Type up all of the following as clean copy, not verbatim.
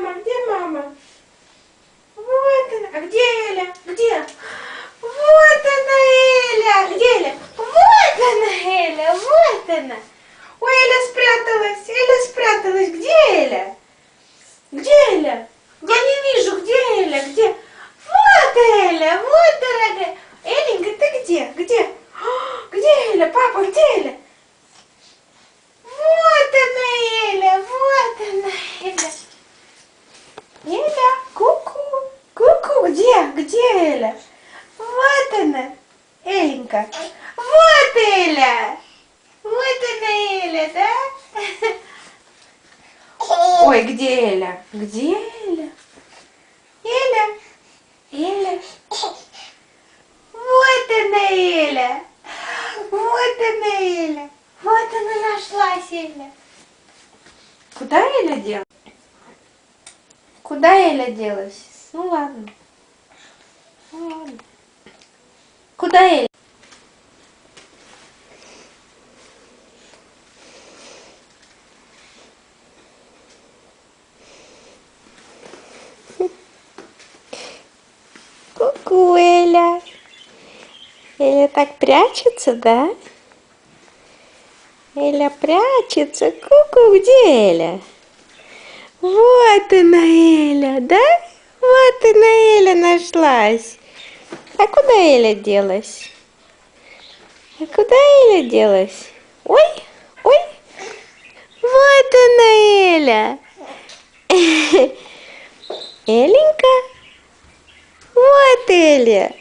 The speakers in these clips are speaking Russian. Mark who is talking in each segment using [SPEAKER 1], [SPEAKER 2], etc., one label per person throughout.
[SPEAKER 1] мама? Где мама? Вот она. А где Эля? Где? Вот она, Эля. Где Эля? Вот она, Эля. Вот она. Ой, Эля спряталась. Эля спряталась. Где Эля? Где Эля? Я не вижу. Где Эля? Где? Вот Эля. Вот, дорогая. Эленька, ты где? Где? Где Эля? Папа, где Эля? Вот она, Эля. Вот она, Эля. Эля, ку-ку. Ку-ку, где? Где Эля? Вот она, Эленька. Вот Эля. Вот она, Эля, да? Ой, где Эля? Где Эля? Эля. Эля. Вот она, Эля. Вот она, Эля. Вот она нашлась, Эля. Куда Эля делась? Куда Эля делась? Ну ладно. Ну ладно. Куда Эля? Ку-ку, Эля. Эля так прячется, да? Эля прячется. Ку-ку, где Эля? Вот она, Эля, да? Вот она, Эля нашлась. А куда Эля делась? А куда Эля делась? Ой, ой. Вот она, Эля. Эленька. Вот Эля.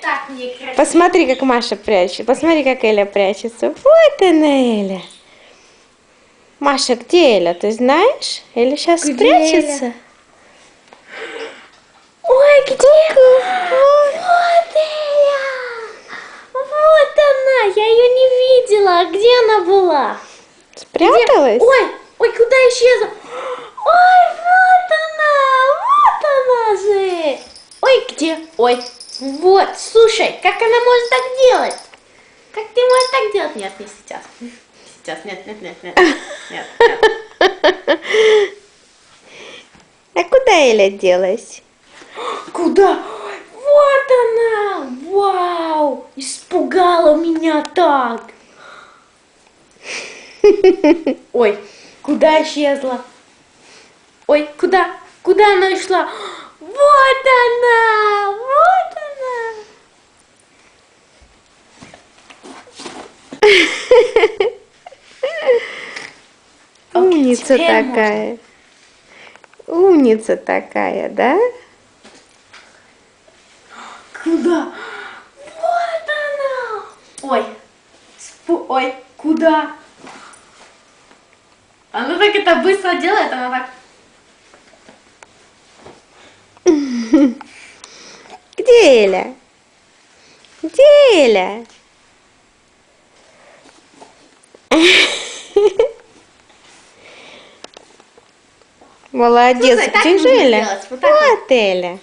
[SPEAKER 2] Так некрасиво.
[SPEAKER 1] Посмотри, как Маша прячет. Посмотри, как Эля прячется. Вот она, Эля. Маша, где Эля? Ты знаешь? Эля сейчас
[SPEAKER 2] Где
[SPEAKER 1] спрячется.
[SPEAKER 2] Эля? Ой, где?
[SPEAKER 1] Вот
[SPEAKER 2] Эля! Вот она! Я ее не видела. Где она была?
[SPEAKER 1] спряталась?
[SPEAKER 2] Где? Ой, куда исчезла? Ой, вот она же! Ой, где? Ой, вот, слушай, как она может так делать? Как ты можешь так делать? Нет, не сейчас. Сейчас, нет. Нет.
[SPEAKER 1] А куда Эля делась?
[SPEAKER 2] Куда? Вот она! Вау! Испугала меня так! Ой, куда исчезла? Ой, куда? Куда она ушла? Вот она! Вот она!
[SPEAKER 1] Умница
[SPEAKER 2] теперь
[SPEAKER 1] такая. Умница такая, да?
[SPEAKER 2] Куда? Вот она! Ой, куда? Она так это быстро делает, она так...
[SPEAKER 1] Где Эля? Где Эля? Молодец.
[SPEAKER 2] Слушай, так
[SPEAKER 1] Где же
[SPEAKER 2] нужно
[SPEAKER 1] Эля?
[SPEAKER 2] сделать, вот так вот.
[SPEAKER 1] Вот Эля.